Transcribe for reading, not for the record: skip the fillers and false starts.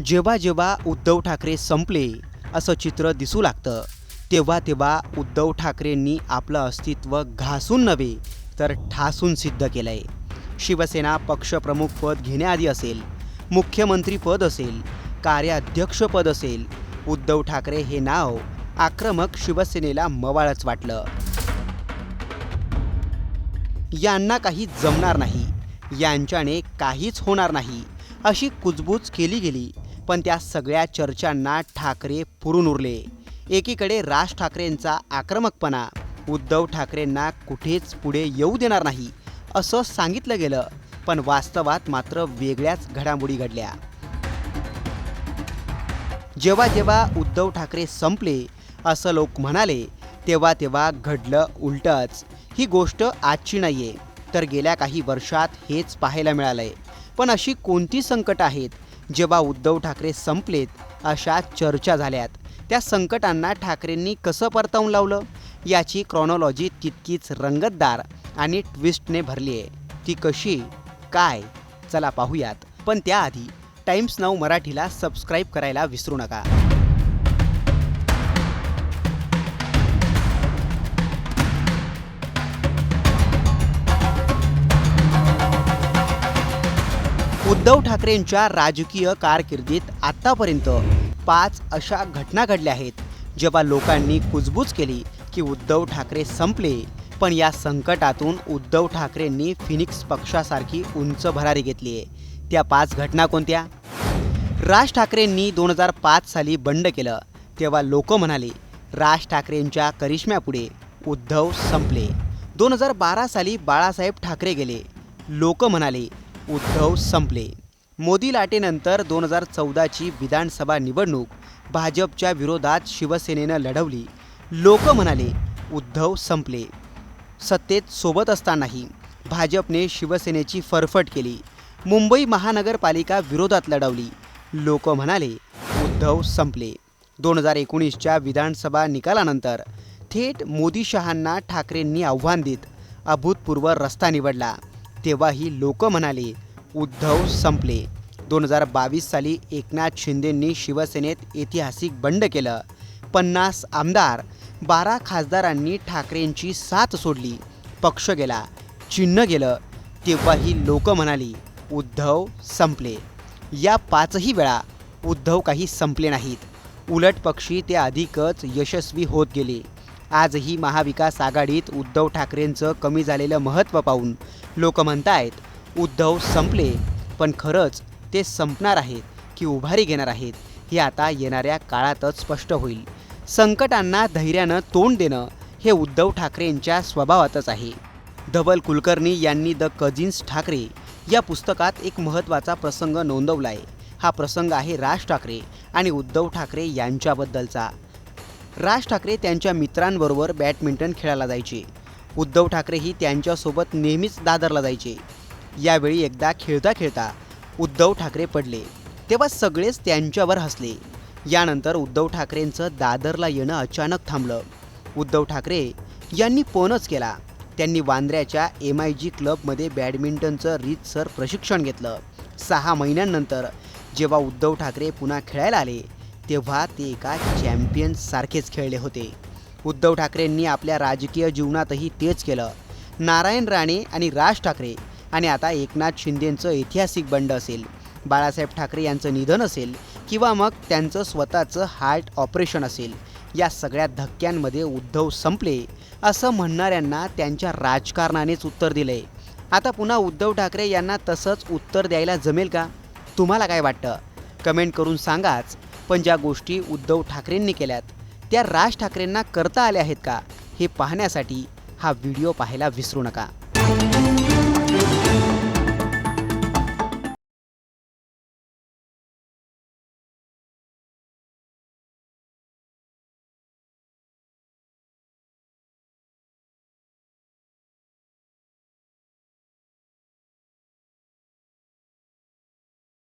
जेव्हा जेव्हा उद्धव ठाकरे संपले असं चित्र दिसू लागतं तेव्हा तेव्हा उद्धव ठाकरेंनी आपलं अस्तित्व घासून नव्हे तर ठासून सिद्ध केलंय। शिवसेना पक्षप्रमुख पद घेण्याआधी असेल, मुख्यमंत्रीपद असेल, कार्याध्यक्षपद असेल, उद्धव ठाकरे हे नाव आक्रमक शिवसेनेला मवाळच वाटलं। यांना काही जमणार नाही, यांच्याने काहीच होणार नाही अशी कुजबूज केली गेली, पण त्या सगळ्या चर्चांना ठाकरे पुरून उरले। एकीकडे राज ठाकरेंचा आक्रमकपणा उद्धव ठाकरेंना कुठेच पुढे येऊ देणार नाही असं सांगितलं गेलं, पण वास्तवात मात्र वेगळ्याच घडामोडी घडल्या। जेव्हा जेव्हा उद्धव ठाकरे संपले असं लोक म्हणाले तेव्हा तेव्हा घडलं उलटच। ही गोष्ट आजची नाहीये, तर गेल्या काही वर्षात हेच पाहायला मिळालंय। पण अशी कोणती संकट आहेत जेव्हा उद्धव ठाकरे संपलेत अशा चर्चा झाल्यात? त्या संकटांना ठाकरेंनी कसं परतावून लावलं याची क्रॉनॉलॉजी तितकीच रंगतदार आणि ट्विस्टने भरली आहे। ती कशी काय चला पाहूयात, पण त्याआधी टाइम्स नाऊ मराठीला सबस्क्राईब करायला विसरू नका। उद्धव ठाकरेंच्या राजकीय कारकिर्दीत आतापर्यंत 5 अशा घटना घडल्या आहेत जेव्हा लोकांनी कुजबूज केली की उद्धव ठाकरे संपले, पण या संकटातून उद्धव ठाकरेंनी फिनिक्स पक्षासारखी उंच भरारी घेतली आहे। त्या 5 घटना कोणत्या? राज ठाकरेंनी 2005 साली बंड केलं तेव्हा लोक म्हणाले राज ठाकरेंच्या करिश्म्यापुढे उद्धव संपले। 2012 साली बाळासाहेब ठाकरे गेले, लोक म्हणाले उद्धव संपले। मोदी लाटेनंतर 2014ची विधानसभा निवडणूक भाजपच्या विरोधात शिवसेनेनं लढवली, लोक म्हणाले उद्धव संपले। सत्तेत सोबत असतानाही भाजपने शिवसेनेची फरफट केली, मुंबई महानगरपालिका विरोधात लढवली, लोक म्हणाले उद्धव संपले। 2019च्या विधानसभा निकालानंतर थेट मोदी शहांना ठाकरेंनी आव्हान देत अभूतपूर्व रस्ता निवडला, तेव्हाही लोक म्हणाले उद्धव संपले। 2022 साली एकनाथ शिंदेंनी शिवसेनेत ऐतिहासिक बंड केलं, 50 आमदार 12 खासदारांनी ठाकरेंची साथ सोडली, पक्ष गेला, चिन्ह गेलं, तेव्हाही लोक म्हणाली उद्धव संपले। या 5ही वेळा उद्धव काही संपले नाहीत, उलट पक्षी ते अधिकच यशस्वी होत गेले। आजही महाविकास आघाडीत उद्धव ठाकरेंचं कमी झालेलं महत्त्व पाहून लोक म्हणतायत उद्धव संपले, पण खरंच ते संपणार आहेत की उभारी घेणार आहेत हे आता येणाऱ्या काळातच स्पष्ट होईल। संकटांना धैर्यानं तोंड देणं हे उद्धव ठाकरेंच्या स्वभावातच आहे। धवल कुलकर्णी यांनी द कझिन्स ठाकरे या पुस्तकात एक महत्त्वाचा प्रसंग नोंदवला आहे। हा प्रसंग आहे राज ठाकरे आणि उद्धव ठाकरे यांच्याबद्दलचा। राज ठाकरे त्यांच्या मित्रांबरोबर बॅडमिंटन खेळायला जायचे, उद्धव ठाकरेही त्यांच्यासोबत नेहमीच दादरला जायचे। यावेळी एकदा खेळता खेळता उद्धव ठाकरे पडले, तेव्हा सगळेच त्यांच्यावर हसले। यानंतर उद्धव ठाकरेंचं दादरला येणं अचानक थांबलं। उद्धव ठाकरे यांनी फोनच केला, त्यांनी वांद्र्याच्या MIG क्लबमध्ये बॅडमिंटनचं रीतसर प्रशिक्षण घेतलं। 6 महिन्यांनंतर जेव्हा उद्धव ठाकरे पुन्हा खेळायला आले तेव्हा ते एका चॅम्पियनसारखेच खेळले होते। उद्धव ठाकरेंनी आपल्या राजकीय जीवनातही तेच केलं। नारायण राणे आणि राज ठाकरे आणि आता एकनाथ शिंदेंचं ऐतिहासिक बंड असेल, बाळासाहेब ठाकरे यांचं निधन असेल किंवा मग त्यांचं स्वतःचं हार्ट ऑपरेशन असेल, या सगळ्या धक्क्यांमध्ये उद्धव संपले असं म्हणणाऱ्यांना त्यांच्या राजकारणानेच उत्तर दिलंय। आता पुन्हा उद्धव ठाकरे यांना तसंच उत्तर द्यायला जमेल का? तुम्हाला काय वाटतं? कमेंट करून सांगाच। पण ज्या गोष्टी उद्धव ठाकरेंनी केल्यात त्या राज ठाकरेंना करता आल्या आहेत का हे पाहण्यासाठी हा व्हिडिओ पाहायला विसरू नका।